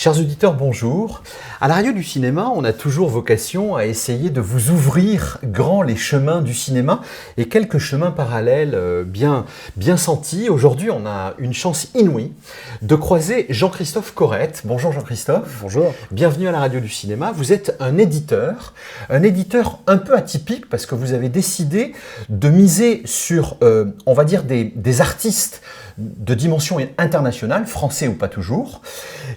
Chers auditeurs, bonjour. À la radio du cinéma, on a toujours vocation à essayer de vous ouvrir grand les chemins du cinéma et quelques chemins parallèles bien sentis. Aujourd'hui, on a une chance inouïe de croiser Jean-Christophe Corrette. Bonjour Jean-Christophe. Bonjour. Bienvenue à la radio du cinéma. Vous êtes un éditeur un peu atypique parce que vous avez décidé de miser sur, on va dire, des artistes de dimension internationale, français ou pas toujours,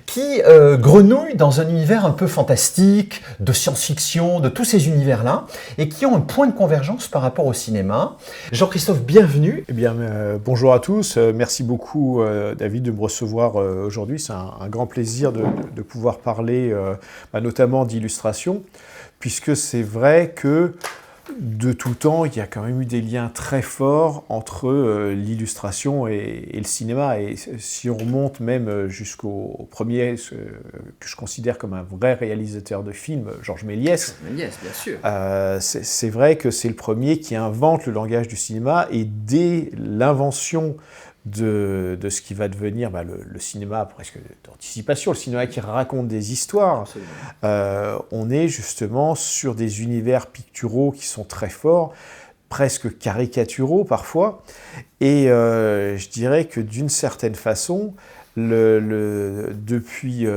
qui grenouillent dans un univers un peu fantastique, de science-fiction, de tous ces univers-là, et qui ont un point de convergence par rapport au cinéma. Jean-Christophe, bienvenue. Eh bien, bonjour à tous. Merci beaucoup, David, de me recevoir aujourd'hui. C'est un grand plaisir de pouvoir parler notamment d'illustration, puisque c'est vrai que de tout temps, il y a quand même eu des liens très forts entre l'illustration et le cinéma. Et si on remonte même jusqu'au premier, que je considère comme un vrai réalisateur de films, Georges Méliès. Méliès, bien sûr. C'est vrai que c'est le premier qui invente le langage du cinéma, et dès l'invention de ce qui va devenir le cinéma presque d'anticipation, le cinéma qui raconte des histoires, on est justement sur des univers picturaux qui sont très forts, presque caricaturaux parfois, et je dirais que d'une certaine façon, depuis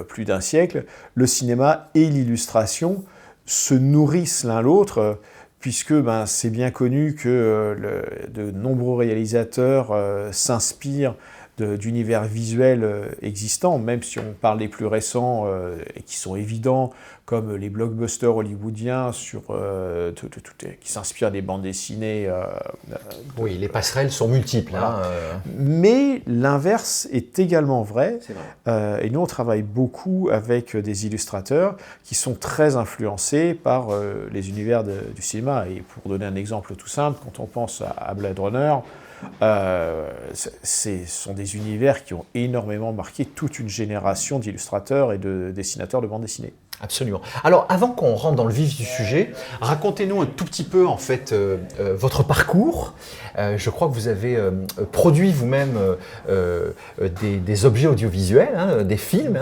plus d'un siècle, le cinéma et l'illustration se nourrissent l'un l'autre, puisque c'est bien connu que de nombreux réalisateurs s'inspirent d'univers visuels existants, même si on parle des plus récents et qui sont évidents, comme les blockbusters hollywoodiens qui s'inspirent des bandes dessinées. Oui, les passerelles sont multiples. Voilà. Mais l'inverse est également vrai. C'est vrai. Et nous, on travaille beaucoup avec des illustrateurs qui sont très influencés par les univers du cinéma. Et pour donner un exemple tout simple, quand on pense à Blade Runner, ce sont des univers qui ont énormément marqué toute une génération d'illustrateurs et de dessinateurs de bande dessinée. Absolument. Alors, avant qu'on rentre dans le vif du sujet, racontez-nous un tout petit peu, en fait, votre parcours. Je crois que vous avez produit vous-même des objets audiovisuels, des films,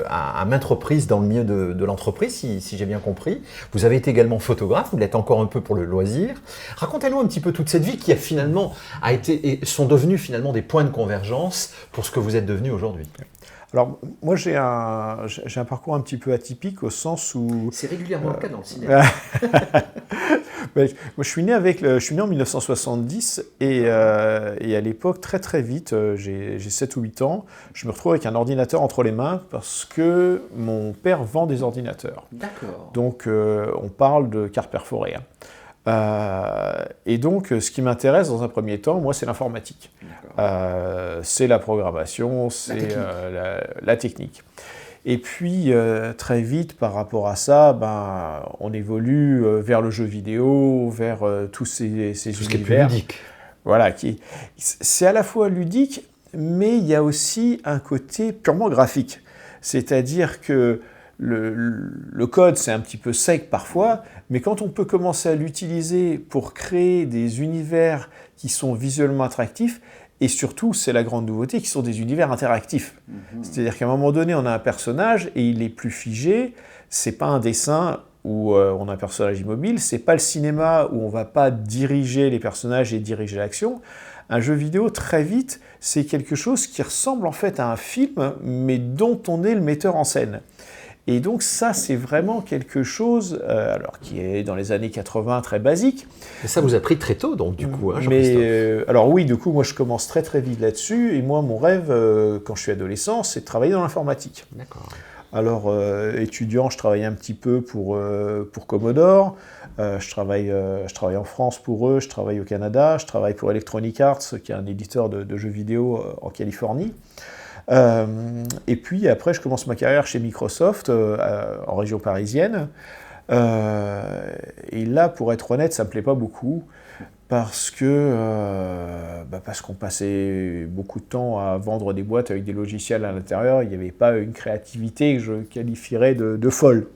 à maintes reprises dans le milieu de l'entreprise, si j'ai bien compris. Vous avez été également photographe, vous l'êtes encore un peu pour le loisir. Racontez-nous un petit peu toute cette vie qui sont devenus finalement des points de convergence pour ce que vous êtes devenu aujourd'hui. Alors, moi, j'ai un parcours un petit peu atypique au sens où... C'est régulièrement le cas dans le cinéma. Moi, je suis né en 1970 et à l'époque, très très vite, j'ai 7 ou 8 ans, je me retrouve avec un ordinateur entre les mains parce que mon père vend des ordinateurs. D'accord. Donc, on parle de cartes perforées. Et donc, ce qui m'intéresse dans un premier temps, moi, c'est l'informatique. C'est la programmation, c'est la technique. Et puis, très vite, par rapport à ça, on évolue vers le jeu vidéo, vers tous ces univers. Ce qui est plus ludique. Voilà, c'est à la fois ludique, mais il y a aussi un côté purement graphique. C'est-à-dire que le code, c'est un petit peu sec parfois, mais quand on peut commencer à l'utiliser pour créer des univers qui sont visuellement attractifs, et surtout, c'est la grande nouveauté, qui sont des univers interactifs. C'est-à-dire qu'à un moment donné, on a un personnage et il est plus figé, c'est pas un dessin où on a un personnage immobile, c'est pas le cinéma où on va pas diriger les personnages et diriger l'action. Un jeu vidéo, très vite, c'est quelque chose qui ressemble en fait à un film, mais dont on est le metteur en scène. Et donc ça, c'est vraiment quelque chose, qui est dans les années 80 très basique. Et ça vous a pris très tôt, donc, du coup, Jean-Christophe. Alors oui, du coup, moi, je commence très très vite là-dessus. Et moi, mon rêve, quand je suis adolescent, c'est de travailler dans l'informatique. D'accord. Alors, étudiant, je travaillais un petit peu pour Commodore. Je travaille en France pour eux, je travaille au Canada, je travaille pour Electronic Arts, qui est un éditeur de jeux vidéo en Californie. Et puis après, je commence ma carrière chez Microsoft en région parisienne. Et là, pour être honnête, ça ne me plaît pas beaucoup parce qu'on passait beaucoup de temps à vendre des boîtes avec des logiciels à l'intérieur. Il n'y avait pas une créativité que je qualifierais de folle.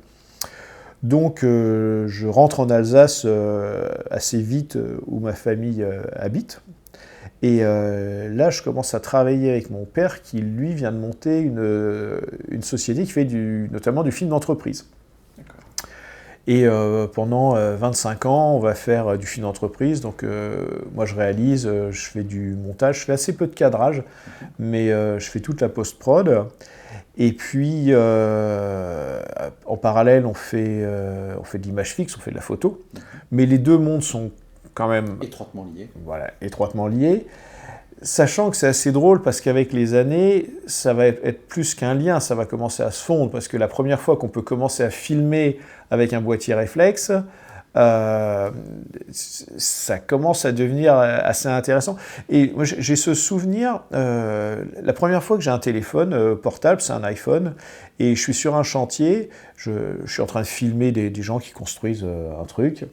Donc, je rentre en Alsace assez vite où ma famille habite. Et là, je commence à travailler avec mon père qui, lui, vient de monter une société qui fait notamment du film d'entreprise. Et pendant 25 ans, on va faire du film d'entreprise. Donc moi, je réalise, je fais du montage, je fais assez peu de cadrage, mais je fais toute la post-prod. Et puis, en parallèle, on fait de l'image fixe, on fait de la photo. Mais les deux mondes sont quand même étroitement liés. Voilà, étroitement liés. Sachant que c'est assez drôle parce qu'avec les années, ça va être plus qu'un lien, ça va commencer à se fondre. Parce que la première fois qu'on peut commencer à filmer avec un boîtier réflexe, ça commence à devenir assez intéressant. Et moi, j'ai ce souvenir, la première fois que j'ai un téléphone portable, c'est un iPhone, et je suis sur un chantier, je suis en train de filmer des gens qui construisent un truc.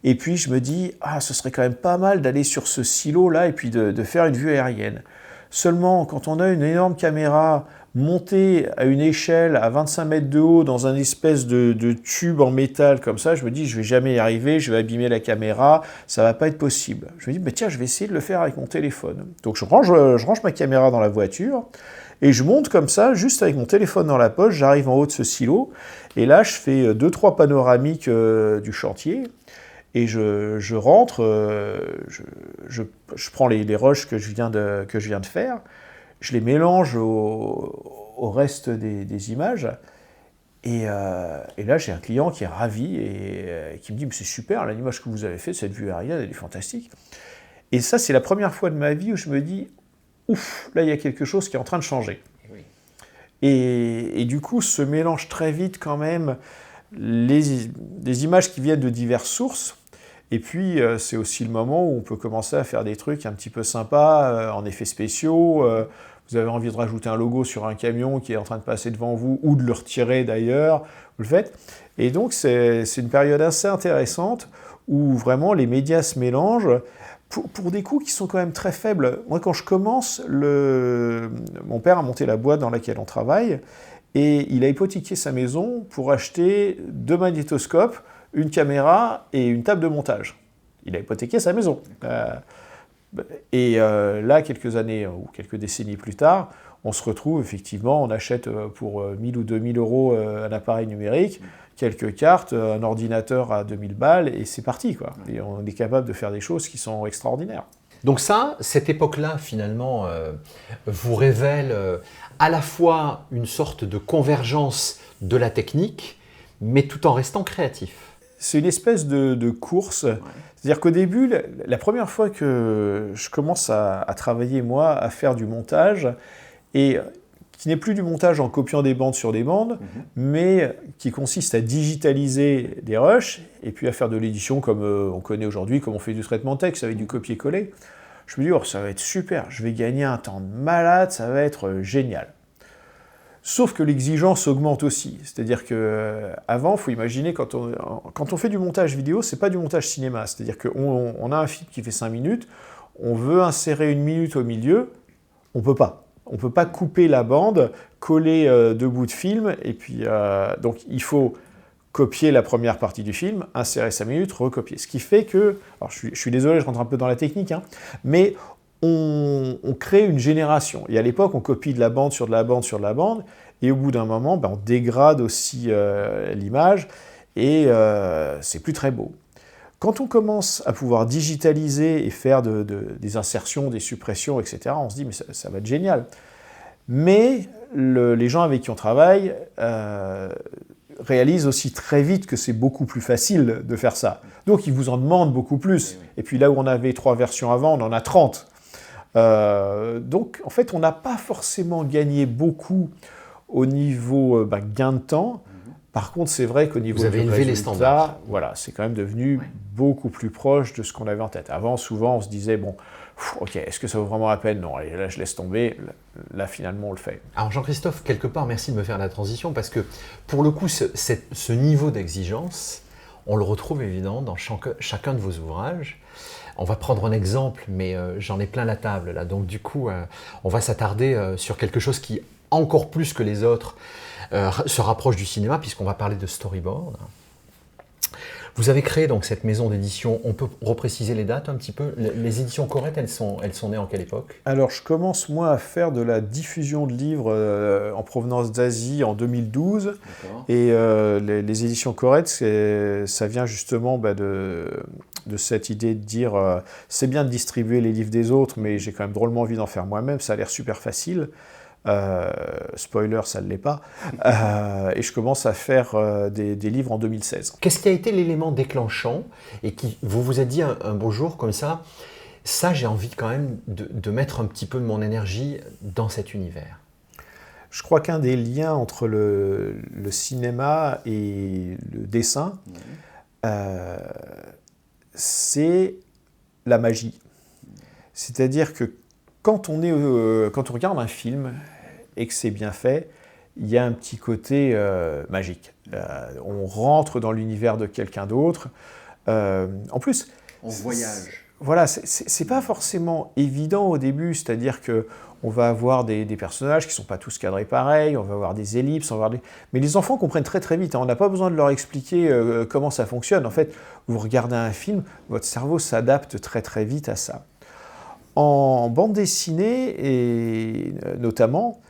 Et puis je me dis, ce serait quand même pas mal d'aller sur ce silo-là et puis de faire une vue aérienne. Seulement, quand on a une énorme caméra montée à une échelle à 25 mètres de haut dans un espèce de tube en métal comme ça, je me dis, je vais jamais y arriver, je vais abîmer la caméra, ça va pas être possible. Je me dis, tiens, je vais essayer de le faire avec mon téléphone. Donc je range ma caméra dans la voiture et je monte comme ça, juste avec mon téléphone dans la poche, j'arrive en haut de ce silo et là, je fais 2-3 panoramiques du chantier. Et je rentre, je prends les rushs que je viens de faire, je les mélange au reste des images, et là j'ai un client qui est ravi et qui me dit « mais c'est super, l'image que vous avez faite, cette vue aérienne, elle est fantastique ». Et ça, c'est la première fois de ma vie où je me dis « ouf, là il y a quelque chose qui est en train de changer ». Et du coup, se mélange très vite quand même des images qui viennent de diverses sources. Et puis, c'est aussi le moment où on peut commencer à faire des trucs un petit peu sympas, en effets spéciaux. Vous avez envie de rajouter un logo sur un camion qui est en train de passer devant vous, ou de le retirer d'ailleurs, vous le faites. Et donc, c'est une période assez intéressante où vraiment les médias se mélangent pour des coûts qui sont quand même très faibles. Moi, quand je commence, mon père a monté la boîte dans laquelle on travaille, et il a hypothéqué sa maison pour acheter 2 magnétoscopes, une caméra et une table de montage. Il a hypothéqué sa maison. Là, quelques années ou quelques décennies plus tard, on se retrouve effectivement, on achète pour 1000 ou 2000 euros un appareil numérique, quelques cartes, un ordinateur à 2000 balles, et c'est parti, quoi. Et on est capable de faire des choses qui sont extraordinaires. Donc ça, cette époque-là, finalement, vous révèle à la fois une sorte de convergence de la technique, mais tout en restant créatif. C'est une espèce de course. Ouais. C'est-à-dire qu'au début, la première fois que je commence à travailler, moi, à faire du montage, et qui n'est plus du montage en copiant des bandes sur des bandes, mais qui consiste à digitaliser des rushs, et puis à faire de l'édition comme on connaît aujourd'hui, comme on fait du traitement de texte avec du copier-coller. Je me dis, ça va être super, je vais gagner un temps de malade, ça va être génial. Sauf que l'exigence augmente aussi. C'est-à-dire qu'avant, il faut imaginer, quand on fait du montage vidéo, ce n'est pas du montage cinéma. C'est-à-dire qu'on a un film qui fait 5 minutes, on veut insérer 1 minute au milieu, on ne peut pas. On ne peut pas couper la bande, coller 2 bouts de film, et puis donc il faut copier la première partie du film, insérer 5 minutes, recopier. Ce qui fait que, alors je suis désolé, je rentre un peu dans la technique, mais on crée une génération. Et à l'époque, on copie de la bande sur de la bande sur de la bande, et au bout d'un moment, on dégrade aussi l'image, et c'est plus très beau. Quand on commence à pouvoir digitaliser et faire des insertions, des suppressions, etc., on se dit, mais ça va être génial. Mais les gens avec qui on travaille réalisent aussi très vite que c'est beaucoup plus facile de faire ça. Donc, ils vous en demandent beaucoup plus. Et puis là où on avait 3 versions avant, on en a 30. Donc, en fait, on n'a pas forcément gagné beaucoup au niveau gain de temps. Par contre, c'est vrai qu'au niveau du résultat, les standards. Voilà, c'est quand même devenu beaucoup plus proche de ce qu'on avait en tête. Avant, souvent, on se disait, bon, ok, est-ce que ça vaut vraiment la peine? Non, allez, là, je laisse tomber. Là, finalement, on le fait. Alors, Jean-Christophe, quelque part, merci de me faire la transition, parce que, pour le coup, ce niveau d'exigence, on le retrouve évidemment dans chacun de vos ouvrages. On va prendre un exemple, mais j'en ai plein la table, là. Donc, du coup, on va s'attarder sur quelque chose qui, encore plus que les autres, se rapproche du cinéma, puisqu'on va parler de storyboard. Vous avez créé donc cette maison d'édition, on peut repréciser les dates un petit peu? Les éditions Corrette, elles sont nées en quelle époque? Alors, je commence, moi, à faire de la diffusion de livres en provenance d'Asie en 2012. Et les éditions Corrette, ça vient justement de cette idée de dire c'est bien de distribuer les livres des autres, mais j'ai quand même drôlement envie d'en faire moi-même, ça a l'air super facile. Spoiler, ça ne l'est pas. Et je commence à faire des livres en 2016. Qu'est-ce qui a été l'élément déclenchant et qui vous vous êtes dit un beau jour comme ça j'ai envie quand même de mettre un petit peu de mon énergie dans cet univers? Je crois qu'un des liens entre le cinéma et le dessin, c'est la magie. C'est-à-dire que quand on regarde un film et que c'est bien fait, il y a un petit côté magique. On rentre dans l'univers de quelqu'un d'autre. En plus, on voyage. Voilà, c'est pas forcément évident au début, c'est-à-dire que on va avoir des personnages qui ne sont pas tous cadrés pareil, on va avoir des ellipses, mais les enfants comprennent très très vite, hein. On n'a pas besoin de leur expliquer comment ça fonctionne. En fait, vous regardez un film, votre cerveau s'adapte très très vite à ça. En bande dessinée, et notamment,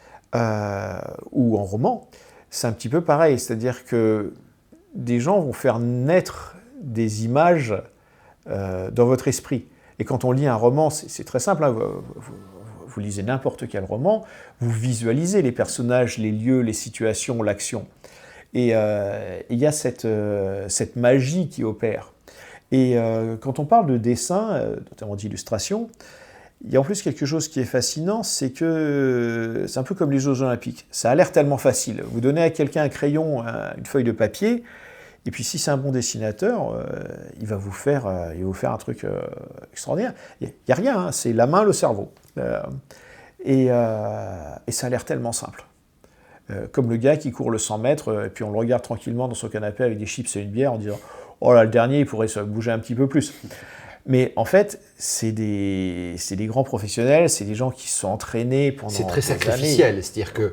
ou en roman, c'est un petit peu pareil, c'est-à-dire que des gens vont faire naître des images dans votre esprit. Et quand on lit un roman, c'est très simple, hein, vous lisez n'importe quel roman, vous visualisez les personnages, les lieux, les situations, l'action. Et il y a cette magie qui opère. Et quand on parle de dessin, notamment d'illustration, il y a en plus quelque chose qui est fascinant, c'est que c'est un peu comme les Jeux Olympiques. Ça a l'air tellement facile. Vous donnez à quelqu'un un crayon, une feuille de papier, et puis si c'est un bon dessinateur, il va vous faire un truc extraordinaire. Il n'y a rien, hein, c'est la main, le cerveau. Et ça a l'air tellement simple. Comme le gars qui court le 100 mètres, et puis on le regarde tranquillement dans son canapé avec des chips et une bière en disant « Oh là, le dernier, il pourrait se bouger un petit peu plus ». Mais en fait, c'est des grands professionnels, c'est des gens qui se sont entraînés pendant des années. C'est très sacrificiel, c'est-à-dire que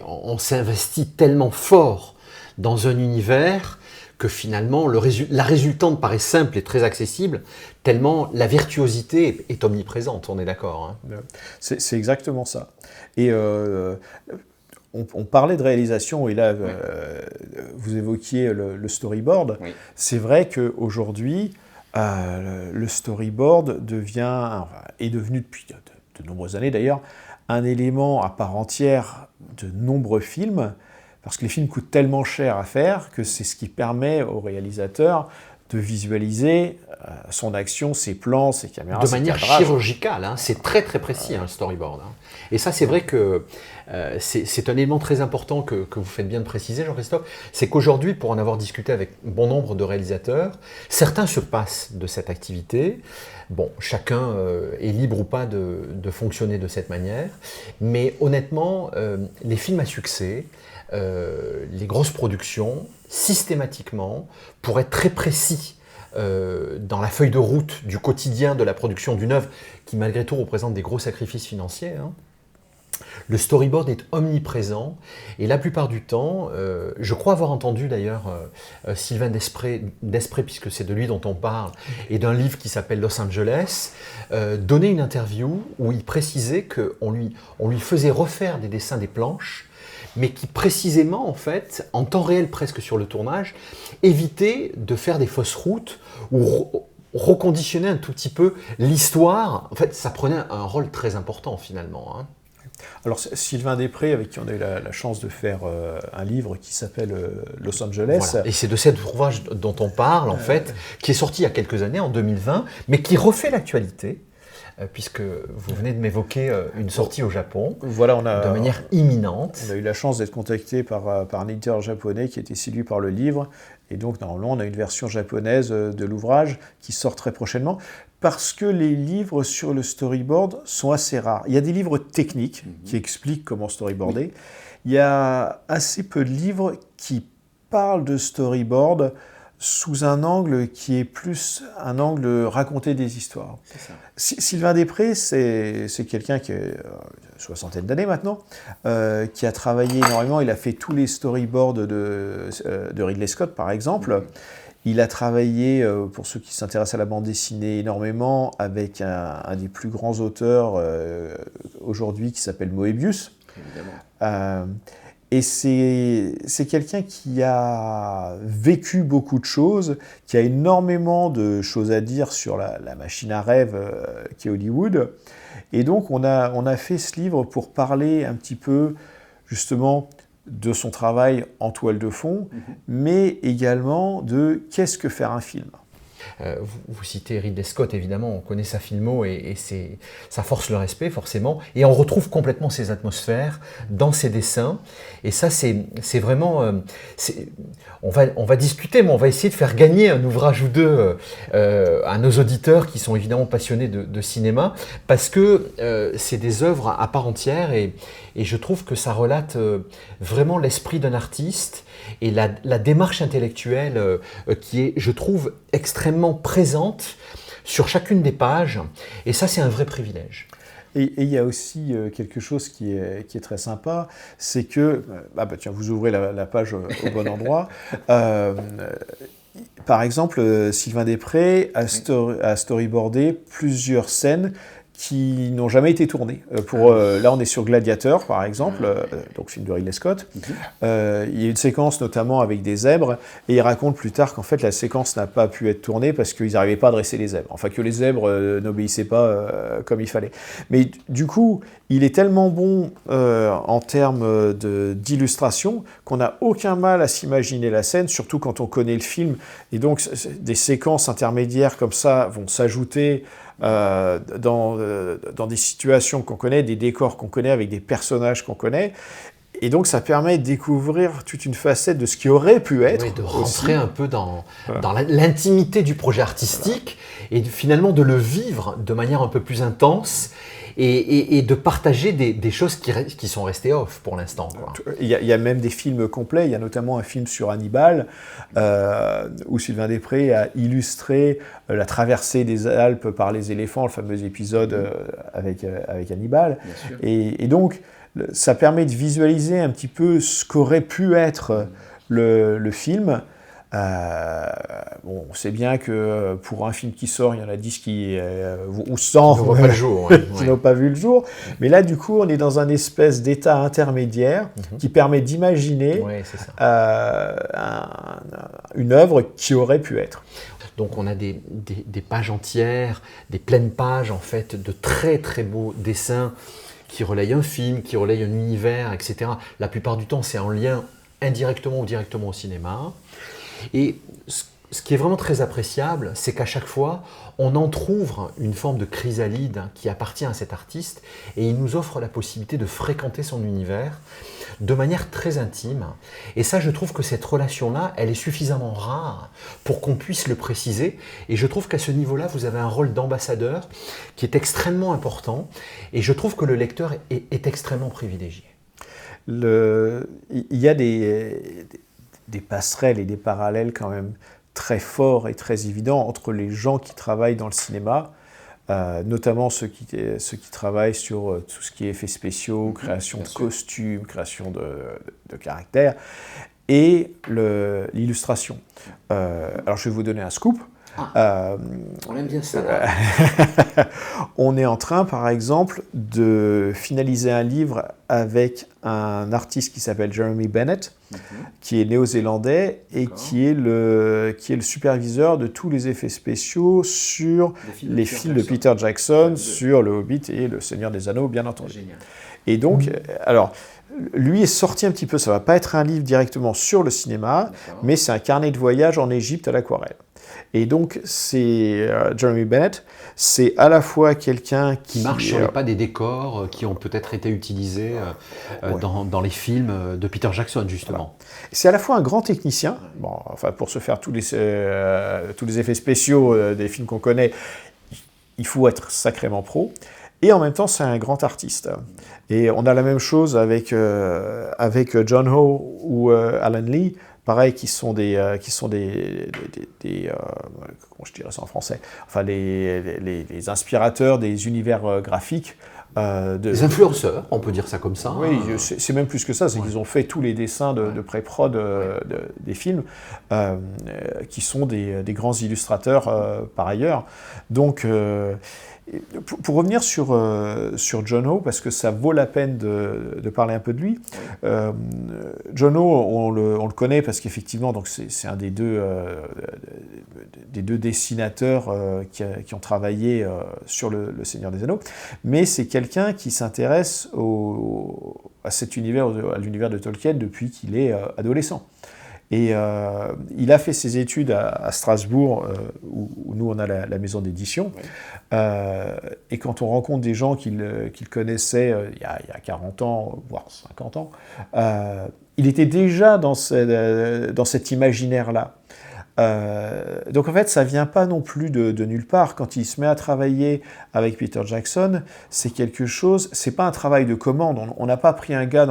on s'investit tellement fort dans un univers que finalement la résultante paraît simple et très accessible, tellement la virtuosité est omniprésente, on est d'accord, hein. C'est exactement ça. Et on parlait de réalisation, et là, vous évoquiez le storyboard. Oui. C'est vrai qu'aujourd'hui, le storyboard est devenu depuis de nombreuses années d'ailleurs, un élément à part entière de nombreux films, parce que les films coûtent tellement cher à faire que c'est ce qui permet au réalisateur de visualiser son action, ses plans, ses caméras, de manière chirurgicale, hein. C'est très très précis, le storyboard, hein. Et ça, c'est vrai que c'est un élément très important que vous faites bien de préciser, Jean-Christophe, c'est qu'aujourd'hui, pour en avoir discuté avec bon nombre de réalisateurs, certains se passent de cette activité. Bon, chacun est libre ou pas de fonctionner de cette manière, mais honnêtement, les films à succès, les grosses productions, systématiquement, pour être très précis dans la feuille de route du quotidien de la production d'une œuvre qui malgré tout représente des gros sacrifices financiers, hein, le storyboard est omniprésent et la plupart du temps, je crois avoir entendu d'ailleurs Sylvain Desprez, puisque c'est de lui dont on parle, et d'un livre qui s'appelle Los Angeles, donner une interview où il précisait qu'on lui faisait refaire des dessins des planches, mais qui précisément, en fait, en temps réel presque sur le tournage, évitait de faire des fausses routes ou reconditionner un tout petit peu l'histoire. En fait, ça prenait un rôle très important finalement, hein. Alors Sylvain Desprez, avec qui on a eu la chance de faire un livre qui s'appelle Los Angeles. Voilà. Et c'est de cet ouvrage dont on parle, en fait, qui est sorti il y a quelques années, en 2020, mais qui refait l'actualité, puisque vous venez de m'évoquer une sortie au Japon, voilà, de manière imminente. On a eu la chance d'être contacté par un éditeur japonais qui était séduit par le livre, et donc normalement on a une version japonaise de l'ouvrage qui sort très prochainement, parce que les livres sur le storyboard sont assez rares. Il y a des livres techniques qui expliquent comment storyboarder, il y a assez peu de livres qui parlent de storyboard sous un angle qui est plus un angle de raconter des histoires. Sylvain Després, c'est quelqu'un qui a une soixantaine d'années maintenant, qui a travaillé énormément. Il a fait tous les storyboards de Ridley Scott, par exemple. Il a travaillé, pour ceux qui s'intéressent à la bande dessinée, énormément avec un des plus grands auteurs aujourd'hui qui s'appelle Moebius. Évidemment. Et c'est quelqu'un qui a vécu beaucoup de choses, qui a énormément de choses à dire sur la machine à rêve qui est Hollywood. Et donc on a fait ce livre pour parler un petit peu justement de son travail en toile de fond, mais également de qu'est-ce que faire un film. Vous citez Ridley Scott, évidemment, on connaît sa filmo et ça force le respect, forcément. Et on retrouve complètement ces atmosphères dans ses dessins. Et ça, c'est vraiment... on va discuter, mais on va essayer de faire gagner un ouvrage ou deux à nos auditeurs qui sont évidemment passionnés de cinéma, parce que c'est des œuvres à part entière et je trouve que ça relate vraiment l'esprit d'un artiste et la démarche intellectuelle qui est, je trouve, extrêmement présente sur chacune des pages. Et ça, c'est un vrai privilège. Et il y a aussi quelque chose qui est très sympa, c'est que, tiens, vous ouvrez la page au bon endroit. Par exemple, Sylvain Després a storyboardé plusieur scènes qui n'ont jamais été tournées. Là, on est sur Gladiator, par exemple, donc film de Ridley Scott. Il y a une séquence notamment avec des zèbres, et il raconte plus tard qu'en fait, la séquence n'a pas pu être tournée parce qu'ils n'arrivaient pas à dresser les zèbres. Enfin, que les zèbres n'obéissaient pas comme il fallait. Mais du coup, il est tellement bon en termes d'illustration qu'on n'a aucun mal à s'imaginer la scène, surtout quand on connaît le film. Et donc, des séquences intermédiaires comme ça vont s'ajouter dans des situations qu'on connaît, des décors qu'on connaît, avec des personnages qu'on connaît. Et donc, ça permet de découvrir toute une facette de ce qui aurait pu être. Oui, de rentrer un peu dans l'intimité du projet artistique et finalement de le vivre de manière un peu plus intense et de partager des choses qui sont restées off pour l'instant. Il y a même des films complets. Il y a notamment un film sur Hannibal où Sylvain Després a illustré la traversée des Alpes par les éléphants, le fameux épisode avec Hannibal. Et donc, ça permet de visualiser un petit peu ce qu'aurait pu être le film. On sait bien que pour un film qui sort, il y en a 10 ou 100 qui n'ont pas le jour, qui n'ont pas vu le jour. Mais là, du coup, on est dans un espèce d'état intermédiaire qui permet d'imaginer une œuvre qui aurait pu être. Donc on a des pages entières, des pleines pages en fait, de très très beaux dessins qui relayent un film, qui relayent un univers, etc. La plupart du temps, c'est en lien indirectement ou directement au cinéma. Et ce qui est vraiment très appréciable, c'est qu'à chaque fois, on entrouvre une forme de chrysalide qui appartient à cet artiste et il nous offre la possibilité de fréquenter son univers de manière très intime. Et ça, je trouve que cette relation-là, elle est suffisamment rare pour qu'on puisse le préciser. Et je trouve qu'à ce niveau-là, vous avez un rôle d'ambassadeur qui est extrêmement important. Et je trouve que le lecteur est extrêmement privilégié. Il y a des passerelles et des parallèles quand même très forts et très évidents entre les gens qui travaillent dans le cinéma, notamment ceux qui travaillent sur tout ce qui est effets spéciaux, création de costumes, création de caractères, et l'illustration. Alors je vais vous donner un scoop. On aime bien ça. On est en train, par exemple, de finaliser un livre avec un artiste qui s'appelle Jeremy Bennett, qui est néo-zélandais et qui est le superviseur de tous les effets spéciaux sur les films de Peter Jackson, sur Le Hobbit et Le Seigneur des Anneaux, bien entendu. Génial. Et donc, alors, lui est sorti un petit peu, ça ne va pas être un livre directement sur le cinéma, mais c'est un carnet de voyage en Égypte à l'aquarelle. Et donc, c'est Jeremy Bennett, c'est à la fois quelqu'un qui marche sur les pas des décors qui ont peut-être été utilisés dans les films de Peter Jackson, justement. Voilà. C'est à la fois un grand technicien, pour se faire tous les effets spéciaux des films qu'on connaît, il faut être sacrément pro. Et en même temps, c'est un grand artiste. Et on a la même chose avec John Ho ou Alan Lee pareil, qui sont des comment je dirais ça en français, enfin les inspirateurs des univers graphiques. Les influenceurs, on peut dire ça comme ça. Oui, c'est même plus que ça, c'est qu'ils ont fait tous les dessins de pré-prod des films, qui sont des grands illustrateurs par ailleurs. Donc, pour revenir sur John Ho, parce que ça vaut la peine de parler un peu de lui, John Ho, on le connaît parce qu'effectivement, c'est un des deux dessinateurs qui ont travaillé sur le Seigneur des Anneaux, mais c'est quelqu'un qui s'intéresse à l'univers de Tolkien depuis qu'il est adolescent. Et il a fait ses études à Strasbourg, où nous on a la maison d'édition. Oui. Et quand on rencontre des gens qu'il connaissait il y a 40 ans, voire 50 ans, il était déjà dans cet imaginaire-là. Donc en fait, ça vient pas non plus de nulle part. Quand il se met à travailler avec Peter Jackson, c'est quelque chose. C'est pas un travail de commande. On n'a pas pris un gars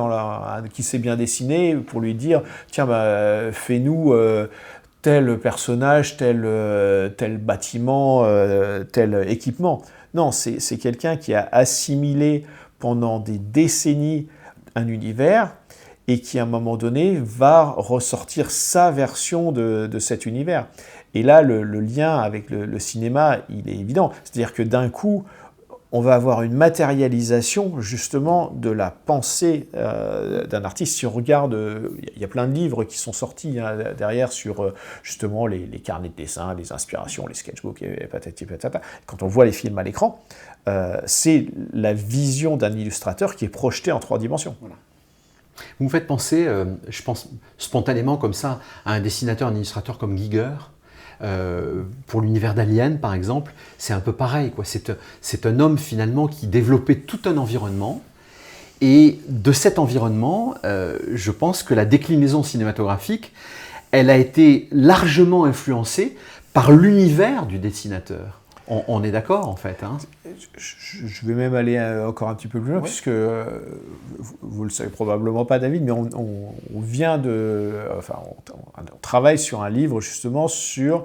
qui sait bien dessiner pour lui dire tiens fais-nous tel personnage, tel bâtiment, tel équipement. Non, c'est quelqu'un qui a assimilé pendant des décennies un univers et qui, à un moment donné, va ressortir sa version de cet univers. Et là, le lien avec le cinéma, il est évident. C'est-à-dire que d'un coup, on va avoir une matérialisation, justement, de la pensée d'un artiste. Si on regarde, il y a plein de livres qui sont sortis derrière sur, justement, les carnets de dessin, les inspirations, les sketchbooks, et patati patata. Quand on voit les films à l'écran, c'est la vision d'un illustrateur qui est projetée en 3 dimensions. Voilà. Vous me faites penser, je pense spontanément comme ça, à un dessinateur, un illustrateur comme Giger. Pour l'univers d'Alien, par exemple, c'est un peu pareil, quoi. C'est un homme, finalement, qui développait tout un environnement. Et de cet environnement, je pense que la déclinaison cinématographique, elle a été largement influencée par l'univers du dessinateur. On est d'accord, en fait. Hein. Je vais même aller encore un petit peu plus loin, puisque vous ne le savez probablement pas, David, mais on travaille sur un livre, justement, sur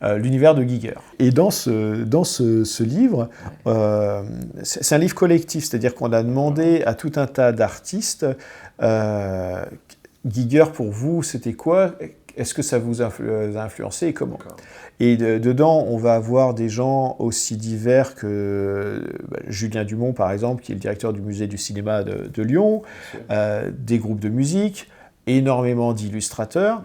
l'univers de Giger. Et dans ce livre, c'est un livre collectif, c'est-à-dire qu'on a demandé à tout un tas d'artistes, Giger, pour vous, c'était quoi ? Est-ce que ça vous a influencé et comment ? Et dedans, on va avoir des gens aussi divers que Julien Dumont, par exemple, qui est le directeur du musée du cinéma de Lyon, des groupes de musique, énormément d'illustrateurs.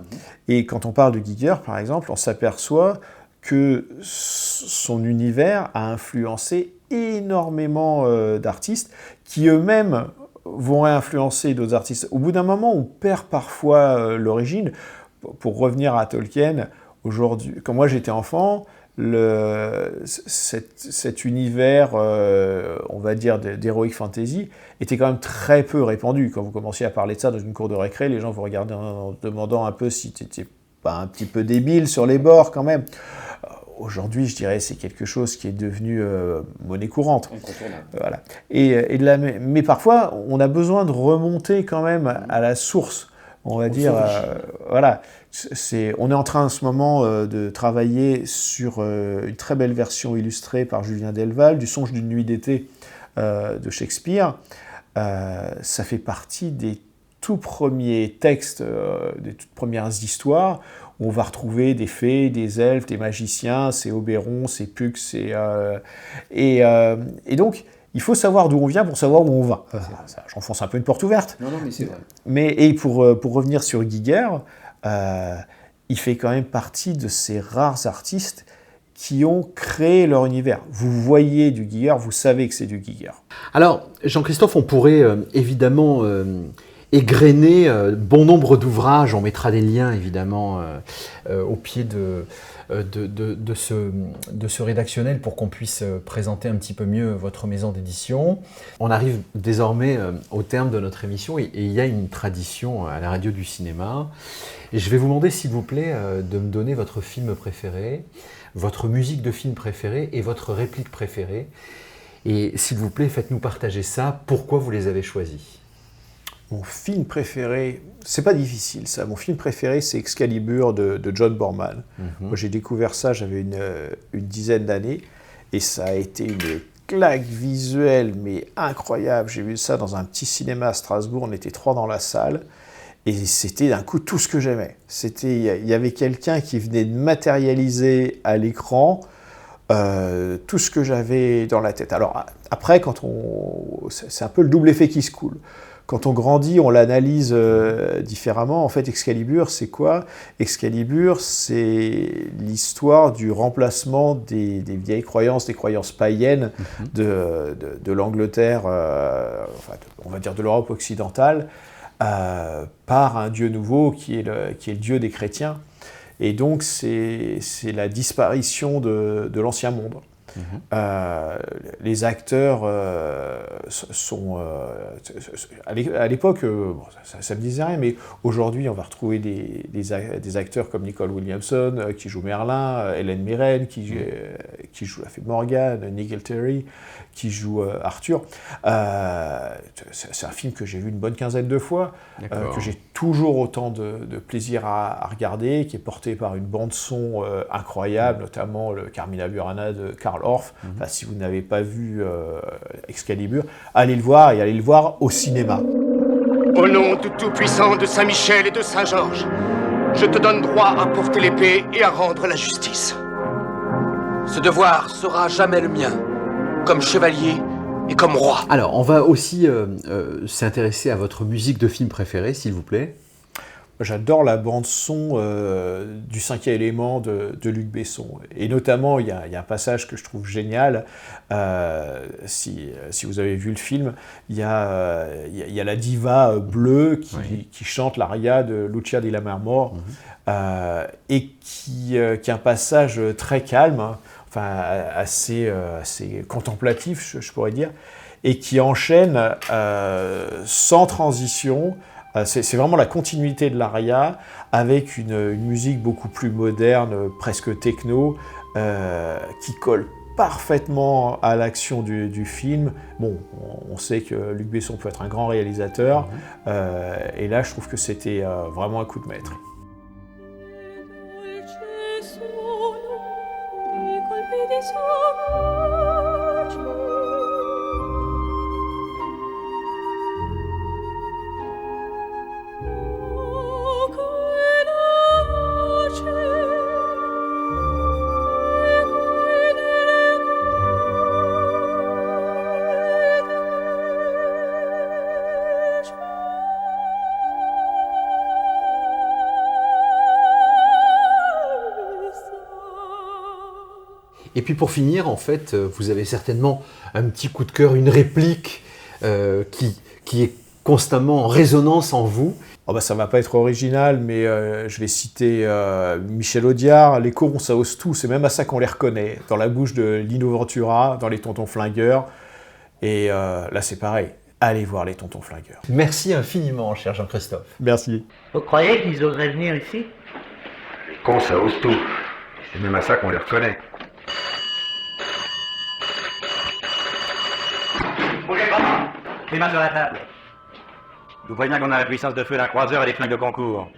Et quand on parle de Giger, par exemple, on s'aperçoit que son univers a influencé énormément d'artistes qui eux-mêmes vont influencer d'autres artistes. Au bout d'un moment, on perd parfois l'origine. Pour revenir à Tolkien, aujourd'hui, quand moi j'étais enfant, cet univers, on va dire, d'heroic fantasy, était quand même très peu répandu. Quand vous commenciez à parler de ça dans une cour de récré, les gens vous regardaient en demandant un peu si tu n'étais pas un petit peu débile sur les bords quand même. Aujourd'hui, je dirais, c'est quelque chose qui est devenu monnaie courante. Voilà. Mais parfois, on a besoin de remonter quand même à la source. On va dire, voilà, on est en train en ce moment de travailler sur une très belle version illustrée par Julien Delval du Songe d'une nuit d'été de Shakespeare. Ça fait partie des tout premiers textes, des toutes premières histoires où on va retrouver des fées, des elfes, des magiciens, c'est Oberon, c'est Puck, et donc il faut savoir d'où on vient pour savoir où on va. J'enfonce un peu une porte ouverte. Non, mais c'est vrai. Et pour revenir sur Giger, il fait quand même partie de ces rares artistes qui ont créé leur univers. Vous voyez du Giger, vous savez que c'est du Giger. Alors, Jean-Christophe, on pourrait évidemment égrener bon nombre d'ouvrages. On mettra des liens, évidemment, au pied de ce rédactionnel pour qu'on puisse présenter un petit peu mieux votre maison d'édition. On arrive désormais au terme de notre émission et il y a une tradition à la radio du cinéma. Et je vais vous demander, s'il vous plaît, de me donner votre film préféré, votre musique de film préférée et votre réplique préférée. Et s'il vous plaît, faites-nous partager ça. Pourquoi vous les avez choisis ? Mon film préféré, c'est pas difficile ça, mon film préféré c'est Excalibur de John Borman. Moi j'ai découvert ça, j'avais une dizaine d'années, et ça a été une claque visuelle mais incroyable. J'ai vu ça dans un petit cinéma à Strasbourg, on était 3 dans la salle, et c'était d'un coup tout ce que j'aimais. Il y avait quelqu'un qui venait de matérialiser à l'écran tout ce que j'avais dans la tête. Alors après, c'est un peu le double effet qui se coule. Quand on grandit, on l'analyse différemment. En fait, Excalibur, c'est quoi? Excalibur, c'est l'histoire du remplacement des vieilles croyances, des croyances païennes de l'Angleterre, enfin, on va dire de l'Europe occidentale, par un dieu nouveau qui est le dieu des chrétiens. Et donc, c'est la disparition de l'ancien monde. Les acteurs sont... à l'époque, ça me disait rien, mais aujourd'hui, on va retrouver des acteurs comme Nicole Williamson, qui joue Merlin, Hélène Mirren, qui joue la fée Morgane, Nigel Terry, qui joue Arthur. C'est un film que j'ai vu une bonne quinzaine de fois, que j'ai toujours autant de plaisir à regarder, qui est porté par une bande-son incroyable, notamment le Carmina Burana de Karl Orff. Enfin, si vous n'avez pas vu Excalibur, allez le voir, et allez le voir au cinéma. Au nom du Tout-Puissant de Saint-Michel et de Saint-Georges, je te donne droit à porter l'épée et à rendre la justice. Ce devoir sera jamais le mien, comme chevalier et comme roi. Alors, on va aussi s'intéresser à votre musique de film préférée, s'il vous plaît. J'adore la bande-son du 5e élément de Luc Besson. Et notamment, il y a un passage que je trouve génial. Si vous avez vu le film, il y a la diva bleue qui chante l'aria de Lucia di Lammermoor, et qui est un passage très calme, hein, enfin assez contemplatif, je pourrais dire, et qui enchaîne sans transition. C'est vraiment la continuité de l'aria, avec une musique beaucoup plus moderne, presque techno, qui colle parfaitement à l'action du film. Bon, on sait que Luc Besson peut être un grand réalisateur, et là je trouve que c'était vraiment un coup de maître. Et puis pour finir, en fait, vous avez certainement un petit coup de cœur, une réplique qui est constamment en résonance en vous. Oh bah ça ne va pas être original, mais je vais citer Michel Audiard. Les corons, ça ose tout, c'est même à ça qu'on les reconnaît. Dans la bouche de Lino Ventura, dans Les Tontons Flingueurs. Et là, c'est pareil. Allez voir Les Tontons Flingueurs. Merci infiniment, cher Jean-Christophe. Merci. Vous croyez qu'ils oseraient venir ici? Les cons, ça ose tout. C'est même à ça qu'on les reconnaît. Bougez pas! Les mains sur la table. Je vous préviens qu'on a la puissance de feu d'un croiseur et des flingues de concours.